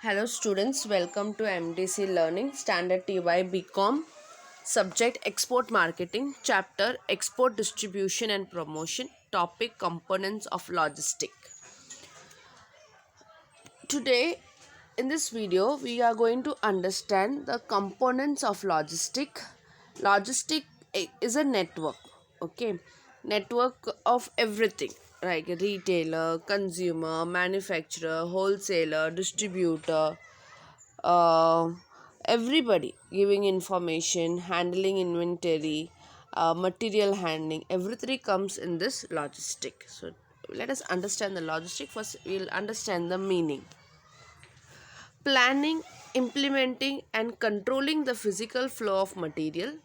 Hello students, welcome to MDC Learning Standard TY BCom. Subject Export Marketing, Chapter Export Distribution and Promotion, Topic Components of Logistic. Today in this video we are going to understand the components of logistic. Logistic is a network, okay? Network of everything like retailer, consumer, manufacturer, wholesaler, distributor, uh, everybody giving information, handling inventory, material handling, everything comes in this logistic. So let us understand the logistic. First we'll understand the meaning. Planning, implementing and controlling the physical flow of material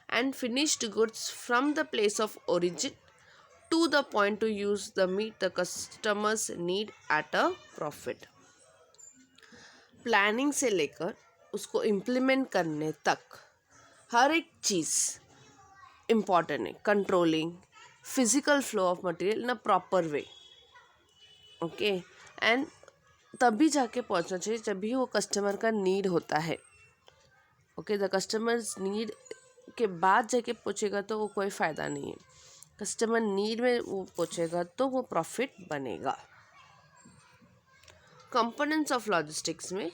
and finished goods from the place of origin to the point to use the meet the customers need at a profit. Planning से लेकर उसको implement करने तक हर एक चीज़ important है. Controlling physical flow of material in a proper way, okay. And तभी जाके पहुंचना चाहिए जब भी वो कस्टमर का नीड होता है, ओके. द कस्टमर्स नीड के बाद जाके पूछेगा तो वो कोई फ़ायदा नहीं है. कस्टमर नीड में वो पूछेगा तो वो प्रॉफिट बनेगा. कंपोनेंट्स ऑफ लॉजिस्टिक्स में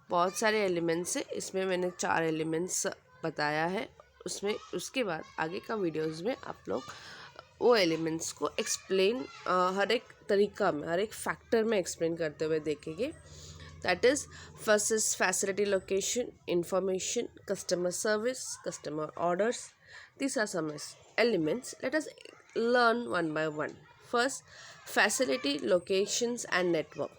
बहुत सारे एलिमेंट्स है. इसमें मैंने 4 एलिमेंट्स बताया है. उसके बाद आगे का वीडियोस में आप लोग वो एलिमेंट्स को एक्सप्लेन हर एक तरीका में, हर एक फैक्टर में एक्सप्लेन करते हुए देखेंगे. That is first is facility location, information, customer service, customer orders. These are some elements. Let us learn one by one. First, facility, locations and network.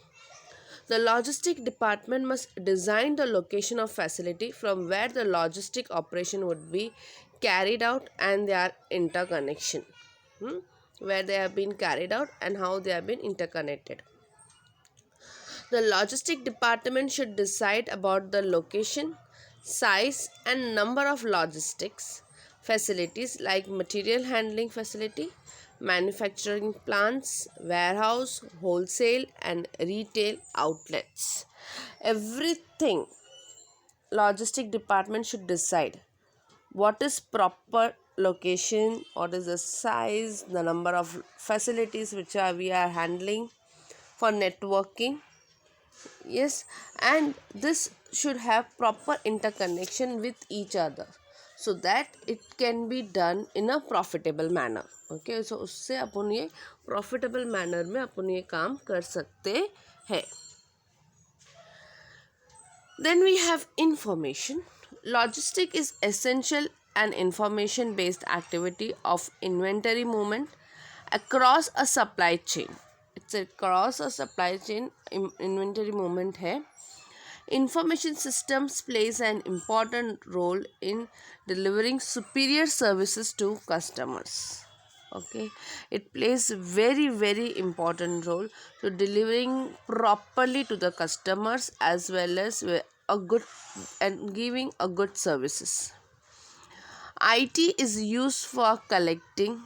The logistic department must design the location of facility from where the logistic operation would be carried out and their interconnection. Where they have been carried out and how they have been interconnected. The logistic department should decide about the location, size and number of logistics facilities like material handling facility, manufacturing plants, warehouse, wholesale and retail outlets. Everything logistic department should decide. What is proper location, what is the size, the number of facilities which we are handling for networking. Yes, and this should have proper interconnection with each other so that it can be done in a profitable manner. Okay, so उससे अपन ये profitable manner में अपन ये काम कर सकते हैं. Then we have information. Logistic is essential and information based activity of inventory movement across a supply chain. It's across a supply chain inventory movement है. Information systems plays an important role in delivering superior services to customers. Okay, it plays very important role to delivering properly to the customers as well as a good and giving a good services. IT is used for collecting,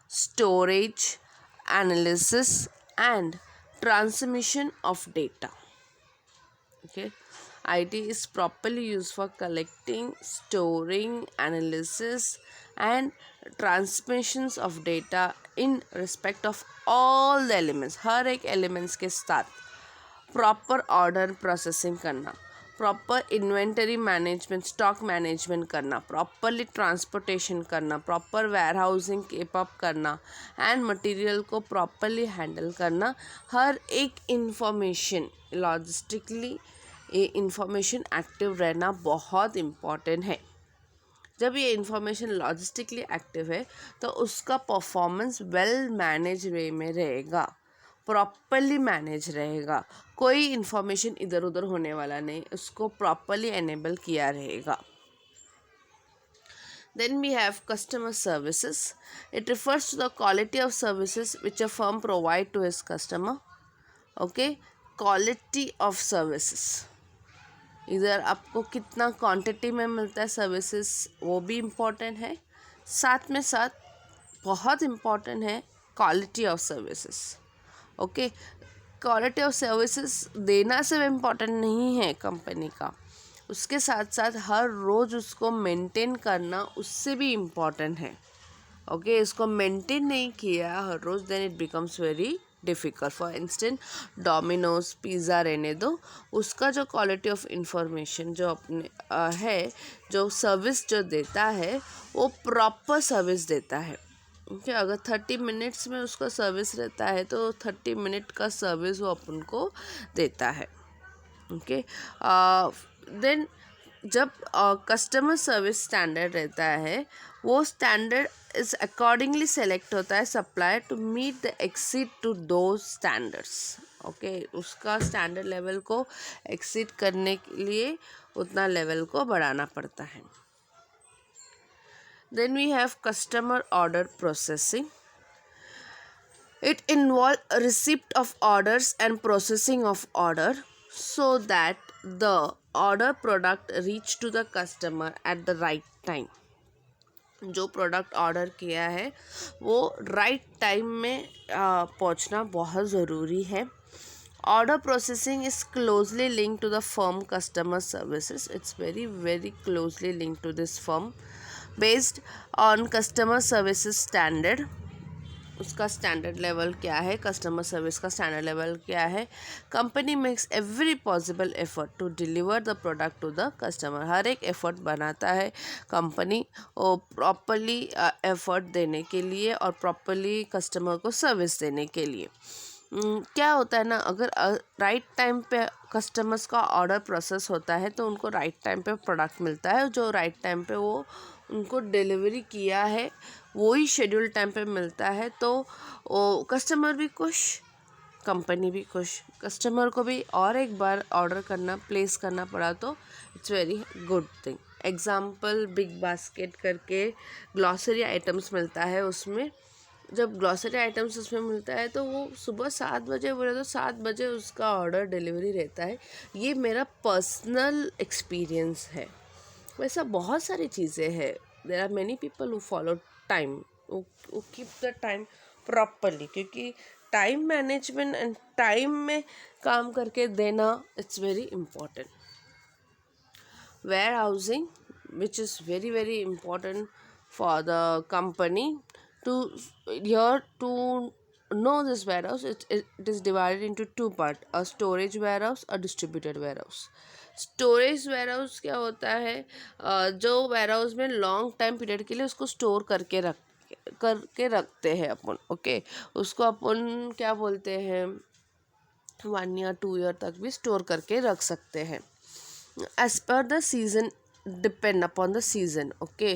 storage, analysis and transmission of data. Okay, IT is properly used for collecting, storing, analysis and transmissions of data in respect of all the elements. हर एक elements के साथ proper order processing करना, proper inventory management, stock management करना, properly transportation करना, proper warehousing keep up करना and material को properly handle करना. हर एक information logistically ये इंफॉर्मेशन एक्टिव रहना बहुत इम्पॉर्टेंट है. जब ये इंफॉर्मेशन लॉजिस्टिकली एक्टिव है तो उसका परफॉर्मेंस वेल मैनेज वे में रहेगा, प्रॉपरली मैनेज रहेगा. कोई इंफॉर्मेशन इधर उधर होने वाला नहीं, उसको प्रॉपरली एनेबल किया रहेगा. Then we have customer services. It refers to the quality of services which a firm provide to his customer. Okay, quality of services. इधर आपको कितना क्वांटिटी में मिलता है सर्विसेज वो भी इम्पॉर्टेंट है. साथ में साथ बहुत इम्पॉर्टेंट है quality of services. Okay, quality of services देना सिर्फ इम्पॉर्टेंट नहीं है कंपनी का, उसके साथ साथ हर रोज़ उसको मेंटेन करना उससे भी इम्पॉर्टेंट है। ओके, इसको मेंटेन नहीं किया हर रोज़, then it becomes very difficult. For instant Domino's pizza रहने दो, उसका जो क्वालिटी ऑफ इंफॉर्मेशन जो अपने है, जो सर्विस जो देता है वो प्रॉपर सर्विस देता है। ओके, अगर 30 मिनट्स में उसका सर्विस रहता है तो 30 मिनट का सर्विस वो अपन को देता है। ओके, देन जब कस्टमर सर्विस स्टैंडर्ड रहता है, वो स्टैंडर्ड इज अकॉर्डिंगली सेलेक्ट होता है supplier to meet the exceed to do standards. Okay, उसका स्टैंडर्ड लेवल को एक्सीड करने के लिए उतना लेवल को बढ़ाना पड़ता है। Then we have customer order processing. It involves receipt of orders and processing of order so that the order product reach to the customer at the right time. जो प्रोडक्ट ऑर्डर किया है वो right time में पहुंचना बहुत ज़रूरी है। Order processing is closely link to the firm customer services. It's very very closely link to this firm based on customer services standard. उसका स्टैंडर्ड लेवल क्या है, कस्टमर सर्विस का स्टैंडर्ड लेवल क्या है. Company makes every possible effort to deliver the product to the customer. हर एक effort बनाता है कंपनी वो प्रॉपरली एफर्ट देने के लिए और प्रॉपरली कस्टमर को सर्विस देने के लिए. क्या होता है ना, अगर राइट टाइम पे कस्टमर्स का ऑर्डर प्रोसेस होता है तो उनको राइट टाइम पे प्रोडक्ट मिलता है. जो राइट टाइम पे वो उनको डिलीवरी किया है वही शेड्यूल टाइम पे मिलता है, तो वो कस्टमर भी खुश, कंपनी भी खुश. कस्टमर को भी और एक बार ऑर्डर करना प्लेस करना पड़ा तो it's very good thing. Example, big basket करके ग्लॉसरी आइटम्स मिलता है. उसमें जब ग्लॉसरी आइटम्स उसमें मिलता है तो वो सुबह 7 बजे बोले तो 7 बजे उसका ऑर्डर डिलीवरी रहता है. ये मेरा पर्सनल एक्सपीरियंस है. वैसा बहुत सारी चीज़ें हैं. There are many people who follow time, who keep the time properly, क्योंकि टाइम मैनेजमेंट एंड टाइम में काम करके देना it's very important. Warehousing which is very very important for the company to here to know this warehouse. It is divided into two parts, a storage warehouse, a distributed warehouse. Storage warehouse क्या होता है, जो warehouse में long time period के लिए उसको store करके रखते हैं अपन. ओके, उसको अपन क्या बोलते हैं, 1 year 2 year तक भी स्टोर करके रख सकते हैं. As per the season, depend upon the season. Okay,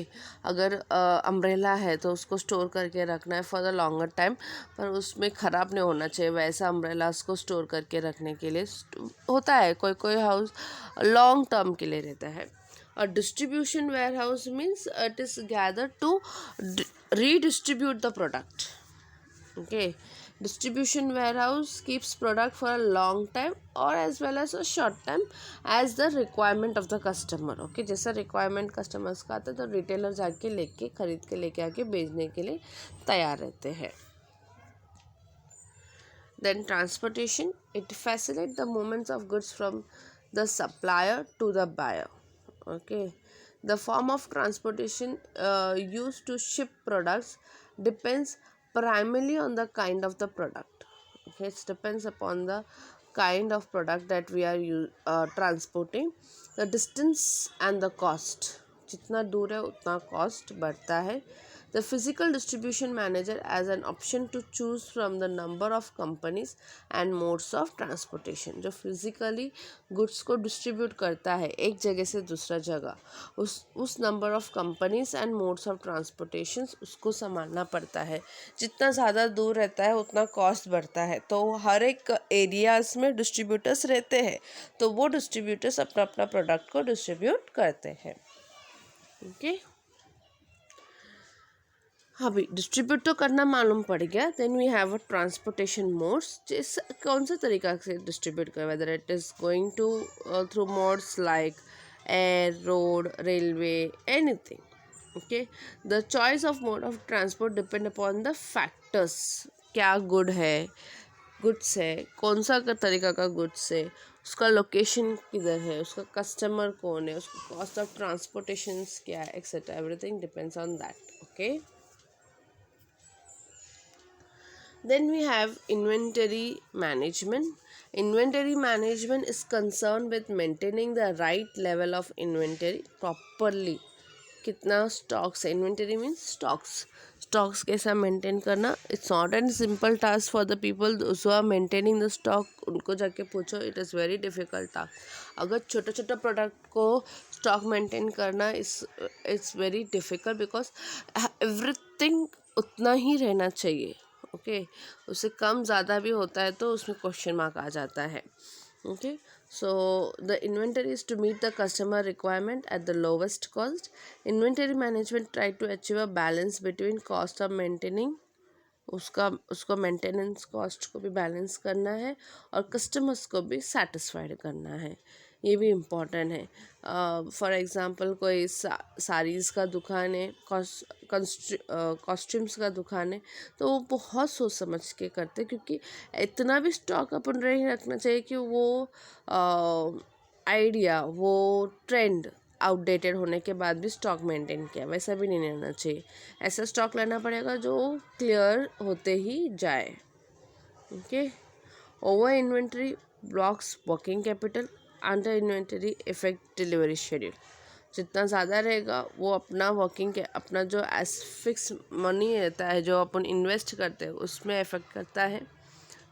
अगर अम्ब्रेला है तो उसको स्टोर करके रखना है फॉर द लॉन्गर टाइम, पर उसमें ख़राब नहीं होना चाहिए. वैसा अम्ब्रेला उसको स्टोर करके रखने के लिए होता है. कोई कोई हाउस लॉन्ग टर्म के लिए रहता है. और distribution warehouse means it is gather to redistribute the product. Okay, distribution warehouse keeps product for a long time or as well as a short time as the requirement of the customer. Okay, जैसा requirement customers का आता है तो retailer जाके लेके खरीद के लेके आके बेचने के लिए तैयार रहते हैं. Then transportation, it facilitates the movements of goods from the supplier to the buyer. Okay, the form of transportation used to ship products depends primarily on the kind of the product. Okay, it depends upon the kind of product that we are transporting, the distance and the cost. जितना दूर है उतना cost बढ़ता है. The physical distribution manager has an option to choose from the number of companies and modes of transportation. जो physically goods को distribute करता है एक जगह से दूसरा जगह, उस number of companies and modes of transportations उसको संभालना पड़ता है. जितना ज़्यादा दूर रहता है उतना कॉस्ट बढ़ता है. तो हर एक एरियाज़ में डिस्ट्रीब्यूटर्स रहते हैं, तो वो डिस्ट्रीब्यूटर्स अपना अपना प्रोडक्ट को डिस्ट्रीब्यूट करते हैं. ओके, अभी डिस्ट्रीब्यूट तो करना मालूम पड़ गया. Then we have a transportation modes. जिस कौन सा तरीका से डिस्ट्रीब्यूट करें, whether it is going to through modes like air, road, railway, anything. Okay, the choice of mode of transport depend upon the factors. क्या गुड है, goods है, कौन सा तरीका का गुड्स है, उसका लोकेशन किधर है, उसका कस्टमर कौन है, उसका कॉस्ट ऑफ ट्रांसपोर्टेशन क्या है, etcetera everything depends on that. Okay. Then we have inventory management. Inventory management is concerned with maintaining the right level of inventory properly. कितना स्टॉक्स है, इन्वेंटरी मीन्स स्टॉक्स कैसा maintain करना. It's not an simple task for the people who are maintaining the stock. उनको जाके पूछो, it is very difficult task. अगर छोटा छोटा प्रोडक्ट को स्टॉक मेंटेन करना it's very difficult because everything उतना ही रहना चाहिए. ओके. उससे कम ज़्यादा भी होता है तो उसमें क्वेश्चन मार्क आ जाता है. Okay. So the inventory is to meet the customer requirement at the lowest cost. Inventory management try to achieve a balance between cost of maintaining, उसको मेंटेनेंस कॉस्ट को भी बैलेंस करना है और कस्टमर्स को भी सेटिस्फाइड करना है. ये भी इम्पॉर्टेंट है. फॉर एग्ज़ाम्पल कोई साड़ीज़ का दुकान है, कॉस्ट्यूम्स का दुकान है, तो वो बहुत सोच समझ के करते, क्योंकि इतना भी स्टॉक अपन नहीं रखना चाहिए कि वो आइडिया, वो ट्रेंड आउटडेटेड होने के बाद भी स्टॉक मेंटेन किया, वैसा भी नहीं रहना चाहिए. ऐसा स्टॉक लेना पड़ेगा जो क्लियर होते ही जाए. Okay. Over inventory blocks working capital, under inventory effect delivery schedule. जितना ज़्यादा रहेगा वो अपना अपना जो एस फिक्स मनी रहता है जो अपन इन्वेस्ट करते हैं उसमें इफेक्ट करता है.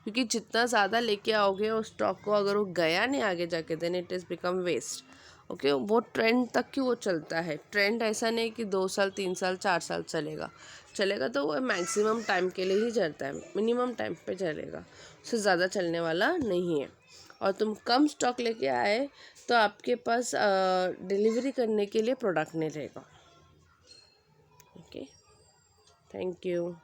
क्योंकि जितना ज़्यादा लेके आओगे उस स्टॉक को, अगर वो गया नहीं आगे जाके, then it is become waste. Okay. वो ट्रेंड तक की वो चलता है. ट्रेंड ऐसा नहीं कि 2 साल 3 साल 4 साल चलेगा तो वो मैक्सिमम टाइम के लिए ही चलता है, मिनिमम टाइम पे चलेगा, उससे ज़्यादा चलने वाला नहीं है. और तुम कम स्टॉक लेके आए तो आपके पास डिलीवरी करने के लिए प्रोडक्ट नहीं रहेगा. ओके. Thank you.